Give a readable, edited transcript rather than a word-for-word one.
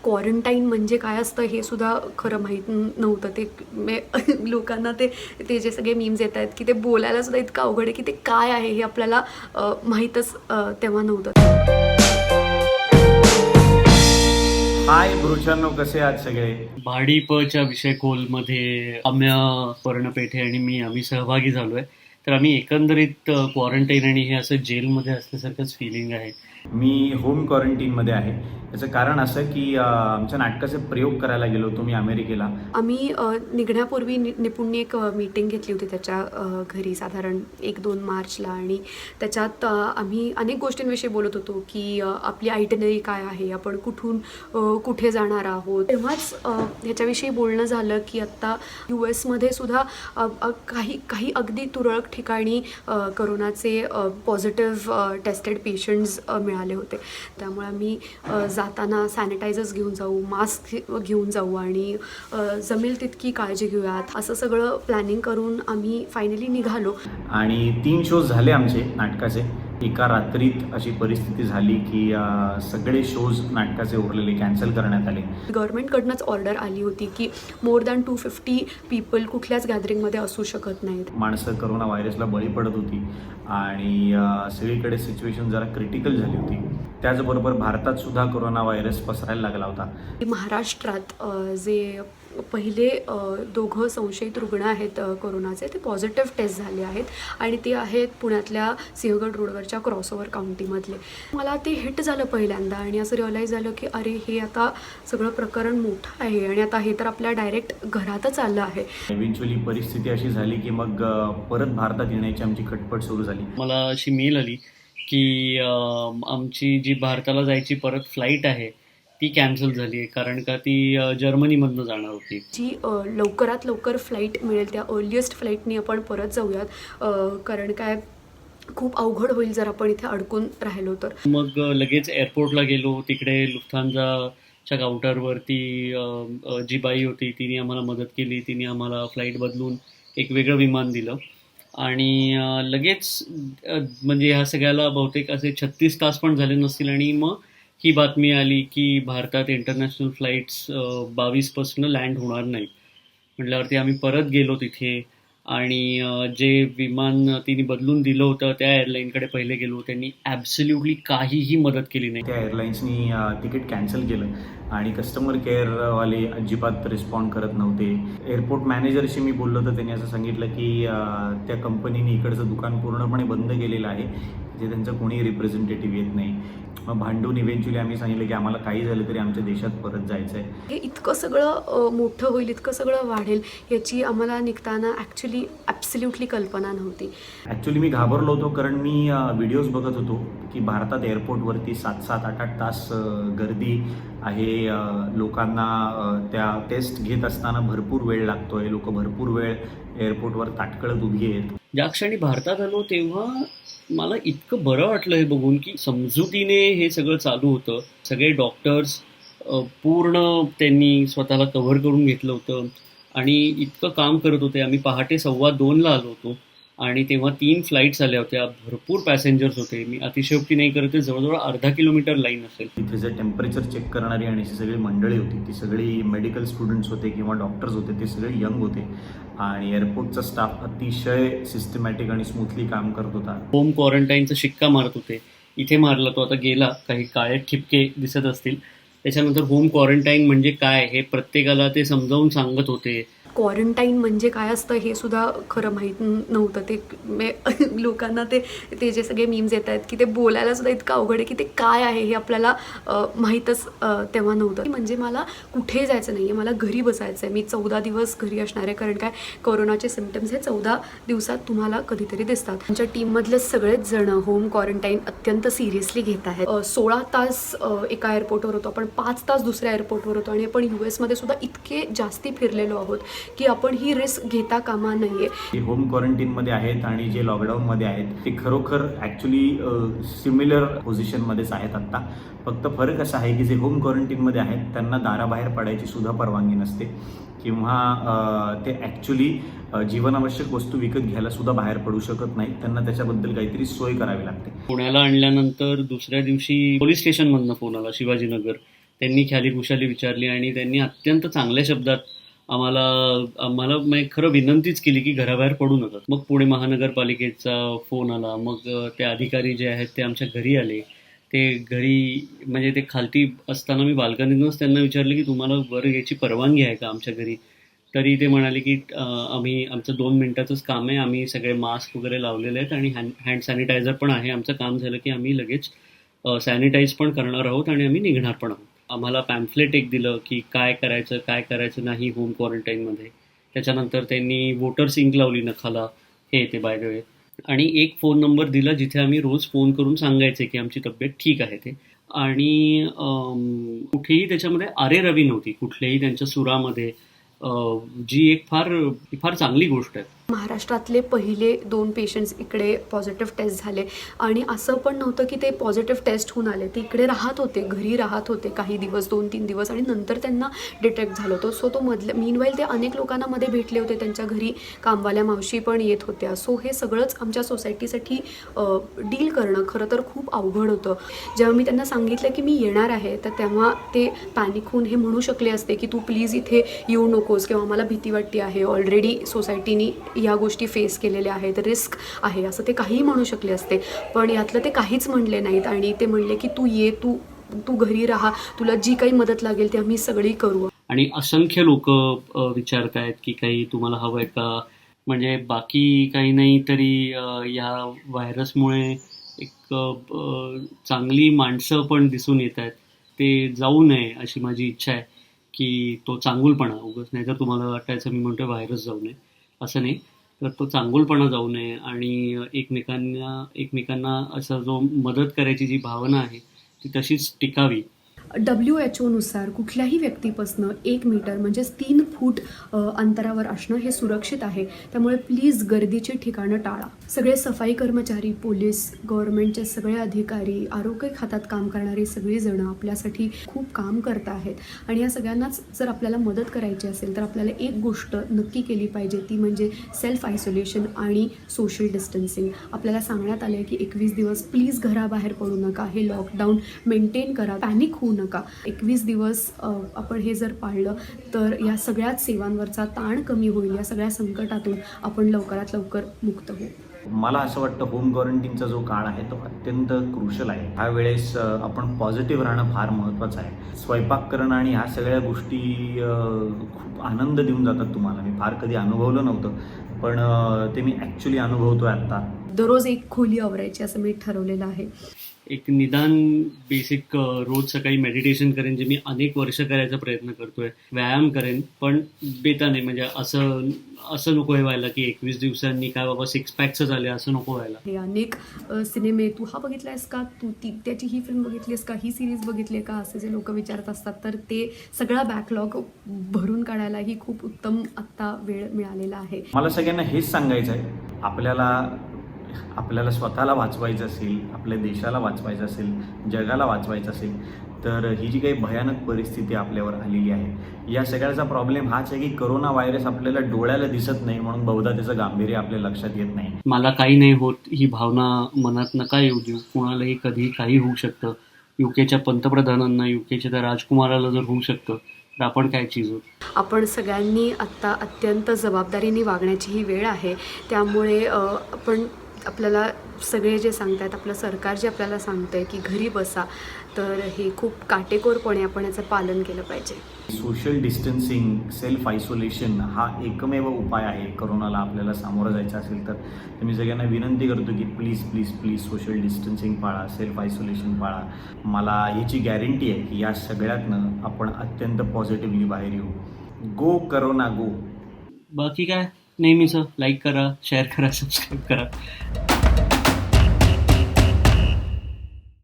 Quarantine म्हणजे काय असतं हे सुद्धा खरं माहीत नव्हतं. लोकांना ते जे सगळे मीम्स येत आहेत की ते बोलायला सुद्धा इतकं अवघड आहे की ते काय आहे हे आपल्याला माहीतच तेव्हा नव्हतं. हाय ब्रुचांनो, कसे आहात सगळे? भाडीपच्या विषय खोलमध्ये आम्या पर्णपेठे आणि मी आम्ही सहभागी झालो आहे. तर आम्ही एकंदरीत क्वारंटाईन आणि हे असं जेलमध्ये असल्यासारखंच फिलिंग आहे. मी होम क्वारंटीनमध्ये आहे. याचं कारण असं की आमच्या नाटकाचे प्रयोग करायला गेलो होतो मी अमेरिकेला. आम्ही निघण्यापूर्वी निपुणने एक मीटिंग घेतली होती त्याच्या घरी साधारण 1-2 मार्चला आणि त्याच्यात आम्ही अनेक गोष्टींविषयी बोलत होतो की आपली आयटिनरी काय आहे, आपण कुठून कुठे जाणार आहोत. तेव्हाच ह्याच्याविषयी बोलणं झालं की आत्ता US मध्ये सुद्धा काही अगदी तुरळक ठिकाणी करोनाचे पॉझिटिव्ह टेस्टेड पेशंट्स मिळाले होते. त्यामुळे आम्ही जाताना सॅनिटायझर्स घेऊन जाऊ, मास्क घेऊन जाऊ आणि जमेल तितकी काळजी घेऊयात असं सगळं प्लॅनिंग करून आम्ही फायनली निघालो. आणि 3 शोज झाले आमचे नाटकाचे. एका रात्रीत अशी परिस्थिती झाली की सगळे शोज नाटकाचे उरलेले कॅन्सल करण्यात आले. गव्हर्नमेंटकडनंच ऑर्डर आली होती की मोर दॅन 250 पीपल कुठल्याच गॅदरिंगमध्ये असू शकत नाहीत. माणसं करोना व्हायरसला बळी पडत होती आणि सगळीकडे सिच्युएशन जरा क्रिटिकल झाली होती. त्याचबरोबर भारतात सुद्धा करोना व्हायरस पसरायला लागला होता. महाराष्ट्रात जे पहिले 2 संशयित रुग्ण आहेत कोरोनाचे, ते पॉझिटिव्ह टेस्ट झाले आहेत आणि ते आहेत पुण्यातल्या सिंहगड रोडवरच्या क्रॉसओव्हर काउंटीमधले. मला ते हिट झालं पहिल्यांदा आणि असं रिअलाईज झालं की अरे हे आता सगळं प्रकरण मोठं आहे आणि आता हे तर आपल्या डायरेक्ट घरातच आलं आहे. इव्हेंच्युअली परिस्थिती अशी झाली की मग परत भारतात येण्याची आमची खटपट सुरू झाली. मला अशी मेल आली की आमची जी भारताला जायची परत फ्लाईट आहे ती कॅन्सल झाली आहे, कारण का ती जर्मनीमधनं जाणार होती. जी लवकरात लवकर फ्लाईट मिळेल त्या अर्लिएस्ट फ्लाईटनी आपण परत जाऊयात, कारण काय खूप अवघड होईल जर आपण इथे अडकून राहिलो तर. मग लगेच एअरपोर्टला गेलो. तिकडे लुफ्थांजाच्या काउंटरवरती जी बाई होती तिने आम्हाला मदत केली. तिने आम्हाला फ्लाईट बदलून एक वेगळं विमान दिलं आणि लगेच म्हणजे ह्या सगळ्याला बहुतेक असे 36 तास पण झाले नसतील आणि मग ही बातमी आली की भारतात इंटरनॅशनल फ्लाईट्स 22पासून लँड होणार नाहीत. म्हटल्यावरती आम्ही परत गेलो तिथे आणि जे विमान तिने बदलून दिलं होतं त्या एअरलाईनकडे पहिले गेलो. त्यांनी ॲब्सल्युटली काहीही मदत केली नाही. त्या एअरलाईन्सनी तिकीट कॅन्सल केलं आणि कस्टमर केअरवाले अजिबात रिस्पॉन्ड करत नव्हते. एअरपोर्ट मॅनेजरशी मी बोललो तर त्यांनी असं सांगितलं की त्या कंपनीने इकडचं दुकान पूर्णपणे बंद केलेलं आहे, जे त्यांचं कोणी रिप्रेझेंटेटिव्ह येत नाही. मग भांडून इव्हेंच्युअली आम्ही सांगितलं की आम्हाला काही झालं तरी आमच्या देशात परत जायचं आहे. हे इतकं सगळं मोठं होईल, इतकं सगळं वाढेल याची आम्हाला निघताना ॲब्सल्युटली कल्पना नव्हती. ॲक्च्युली मी घाबरलो होतो, कारण मी व्हिडिओज बघत होतो की भारतात एअरपोर्टवरती 7-7, 8-8 तास गर्दी आहे. लोकांना त्या टेस्ट घेत असताना भरपूर वेळ लागतो आहे. लोक भरपूर वेळ एअरपोर्टवर ताटकळत उभी आहेत. ज्या क्षणी भारतात आलो तेव्हा मला इतकं बरं वाटलं हे बघून की समजुतीने हे सगळं चालू होतं. सगळे डॉक्टर्स पूर्ण त्यांनी स्वतःला कव्हर करून घेतलं होतं आणि इतकं काम करत होते. आम्ही पहाटे 2:15ला आलो होतो आणि तेव्हा 3 फ्लाईट्स आल्या होत्या. भरपूर पॅसेंजर्स होते. मी अतिशयोक्ती नाही करत, जवळजवळ अर्धा किलोमीटर लाईन असेल. तिथे जे टेम्परेचर चेक करणारी आणि अशी सगळी मंडळी होती, ती सगळी मेडिकल स्टुडंट्स होते किंवा डॉक्टर्स होते. ते सगळे यंग होते आणि एअरपोर्टचा स्टाफ अतिशय सिस्टमॅटिक आणि स्मूथली काम करत होता. होम क्वारंटाईनचा शिक्का मारत होते. इथे मारला तो, आता गेला. काही काळे ठिपके दिसत असतील. त्याच्यानंतर होम क्वारंटाईन म्हणजे काय हे प्रत्येकाला ते समजावून सांगत होते. क्वारंटाईन म्हणजे काय असतं हे सुद्धा खरं माहीत नव्हतं. लोकांना ते जे सगळे मीम्स येत आहेत की ते बोलायला सुद्धा इतकं अवघड आहे की ते काय आहे हे आपल्याला माहीतच तेव्हा नव्हतं. म्हणजे मला कुठे जायचं नाही आहे, मला घरी बसायचं आहे. मी 14 दिवस घरी असणार आहे, कारण काय कोरोनाचे सिम्पटम्स हे 14 दिवसात तुम्हाला कधीतरी दिसतात. आमच्या टीममधले सगळेच जण होम क्वारंटाईन अत्यंत सिरियसली घेत आहेत. 16 तास एका एअरपोर्टवर होतो आपण, 5 तास दुसऱ्या एअरपोर्टवर होतो आणि आपण US मध्ये सुद्धा इतके जास्ती फिरलेलो आहोत की आपण ही रिस्क घेता कामा नये. जे होम क्वारंटीनमध्ये आहेत आणि जे लॉकडाऊनमध्ये आहेत ते खरोखर ॲक्च्युली सिमिलर पोझिशनमध्येच आहेत आत्ता. फक्त फरक असा आहे की जे होम क्वारंटीनमध्ये आहेत त्यांना दाराबाहेर पडायची सुद्धा परवानगी नसते किंवा ते ॲक्च्युली जीवनावश्यक वस्तू विकत घ्यायला सुद्धा बाहेर पडू शकत नाहीत. त्यांना त्याच्याबद्दल काहीतरी सोय करावी लागते. पुण्याला आणल्यानंतर दुसऱ्या दिवशी पोलीस स्टेशनमधनं फोन आला, शिवाजीनगर. त्यांनी ख्यालीखुशाली विचारली आणि त्यांनी अत्यंत चांगल्या शब्दात आम्हाला आम्हाला म्हणजे खरं विनंतीच केली की घराबाहेर पडू नका. मग पुणे महानगरपालिकेचा फोन आला. मग ते अधिकारी जे आहेत ते आमच्या घरी आले. ते घरी म्हणजे ते खालती असताना मी बाल्कनीतूनच त्यांना विचारलं की तुम्हाला वर याची परवानगी आहे का आमच्या घरी. तरी ते म्हणाले की आम्ही आमचं 2 मिनिटाचंच काम आहे, आम्ही सगळे मास्क वगैरे लावलेले आहेत आणि हँड सॅनिटायझर पण आहे. आमचं काम झालं की आम्ही लगेच सॅनिटाईज पण करणार आहोत आणि आम्ही निघणार पण आहोत. आम्हाला पॅम्फलेट एक दिलं की काय करायचं नाही होम क्वारंटाईनमध्ये. त्याच्यानंतर त्यांनी वोटर्स इंक लावली नखाला, हे येते बाय द वे. आणि एक फोन नंबर दिला जिथे आम्ही रोज फोन करून सांगायचे की आमची तब्येत ठीक आहे ते. आणि कुठेही त्याच्यामध्ये आरे रवी नव्हती कुठल्याही त्यांच्या सुरामध्ये, जी एक फार चांगली गोष्ट आहे. महाराष्ट्रातले पहिले 2 पेशंट्स इकडे पॉझिटिव्ह टेस्ट झाले आणि असं पण नव्हतं की ते पॉझिटिव्ह टेस्ट होऊन आले. ते इकडे राहत होते, घरी राहत होते काही दिवस, 2-3 दिवस, आणि नंतर त्यांना डिटेक्ट झालं होतं. सो तो मीनवाईल ते अनेक लोकांना मध्ये भेटले होते. त्यांच्या घरी कामवाल्या मावशी पण येत होत्या. सो हे सगळंच आमच्या सोसायटीसाठी डील करणं खरं तर खूप अवघड होतं. जेव्हा मी त्यांना सांगितलं की मी येणार आहे, तर तेव्हा ते पॅनिक होऊन हे म्हणू शकले असते की तू प्लीज इथे येऊ नकोस किंवा मला भीती वाटते आहे, ऑलरेडी सोसायटीनी या गोष्टी फेस केलेल्या आहेत, रिस्क आहे, असं ते काहीही म्हणू शकले असते. पण यातलं ते काहीच म्हणले नाहीत आणि ते म्हणले की तू ये, तू घरी राहा, तुला जी काही मदत लागेल ती आम्ही सगळी करू. आणि असंख्य लोक विचारतायत की काही तुम्हाला हवं आहे का. म्हणजे बाकी काही नाही तरी या व्हायरसमुळे एक चांगली माणसं पण दिसून येत आहेत. ते जाऊ नये अशी माझी इच्छा आहे की तो चांगुलपणा उगाच, नाही तर तुम्हाला वाटायचं मी म्हणतोय व्हायरस जाऊ नये, असं नाही, तर तो चांगुलपणा जाऊ नये आणि एकमेकांना असं जो मदत करायची जी भावना आहे ती तशीच टिकावी. WHO नुसार कुठल्याही व्यक्तीपासनं 1 मीटर म्हणजेच 3 फूट अंतरावर असणं हे सुरक्षित आहे. त्यामुळे प्लीज गर्दीची ठिकाणं टाळा. सगळे सफाई कर्मचारी, पोलीस, गव्हर्नमेंटचे सगळे अधिकारी, आरोग्य खात्यात काम करणारी सगळीजणं आपल्यासाठी खूप काम करत आहेत आणि या सगळ्यांनाच जर आपल्याला मदत करायची असेल तर आपल्याला एक गोष्ट नक्की केली पाहिजे, ती म्हणजे सेल्फ आयसोलेशन आणि सोशल डिस्टन्सिंग. आपल्याला सांगण्यात आलं आहे की 21 दिवस प्लीज घराबाहेर पडू नका, हे लॉकडाऊन मेंटेन करा, पॅनिक होऊ नका. 21 दिवस आपण हे जर पाळलं तर या सगळ्याच सेवांवरचा ताण कमी होईल. या सगळ्या संकटातून आपण लवकरात लवकर मुक्त होऊ. मला असं वाटतं होम क्वारंटीनचा जो काळ आहे तो अत्यंत क्रुशल आहे. ह्या वेळेस आपण पॉझिटिव्ह राहणं फार महत्त्वाचं आहे. स्वयंपाक करणं आणि ह्या सगळ्या गोष्टी खूप आनंद देऊन जातात तुम्हाला. मी फार कधी अनुभवलं नव्हतं, पण ते मी ॲक्च्युली अनुभवतो आहे आत्ता. दररोज एक खोली आवरायची असं मी ठरवलेलं आहे. एक निदान बेसिक रोज सकाळी मेडिटेशन करेन, जे मी अनेक वर्ष करायचा प्रयत्न करतोय. व्यायाम करेन, पण बेताने, म्हणजे असं नको व्हायला की 21 दिवसांनी काय बाबा 6 पॅक्सच आले, असं नको व्हायला. हे अनेक सिनेमे तू हा बघितलायस का, तू त्याची ही फिल्म बघितलीस का, ही सिरीज बघितली आहे का, असे जे लोक विचारत असतात, तर ते सगळा बॅकलॉग भरून काढायला ही खूप उत्तम आत्ता वेळ मिळालेला आहे. मला सगळ्यांना हेच सांगायचं आहे, आपल्याला स्वतःला वाचवायचं असेल, आपल्या देशाला वाचवायचं असेल, जगाला वाचवायचं असेल, तर ही जी काही भयानक परिस्थिती आपल्यावर आलेली आहे, या सगळ्याचा प्रॉब्लेम हाच आहे की करोना व्हायरस आपल्याला डोळ्याला दिसत नाही, म्हणून बहुधा त्याचं गांभीर्य आपल्या लक्षात येत नाही. मला काही नाही होत ही भावना मनात नका येऊ देऊ. कुणालाही कधी काही होऊ शकतं. युकेच्या पंतप्रधानांना, युकेच्या त्या राजकुमाराला जर होऊ शकतं तर आपण काय चीज आहोत. आपण सगळ्यांनी आत्ता अत्यंत जबाबदारीने वागण्याची ही वेळ आहे. त्यामुळे आपल्याला सगळे जे सांगतायत, आपलं सरकार जे आपल्याला सांगतं आहे की घरी बसा, तर हे खूप काटेकोरपणे आपण याचं पालन केलं पाहिजे. सोशल डिस्टन्सिंग, सेल्फ आयसोलेशन हा एकमेव उपाय आहे करोनाला आपल्याला सामोरं जायचं असेल तर. मी सगळ्यांना विनंती करतो की please please please social distancing पाळा, सेल्फ आयसोलेशन पाळा. मला ह्याची गॅरंटी आहे की या सगळ्यातनं आपण अत्यंत पॉझिटिव्हली बाहेर येऊ. Go corona go. बाकी काय नेहमीचं लाईक करा, शेअर करा, सबस्क्राईब करा.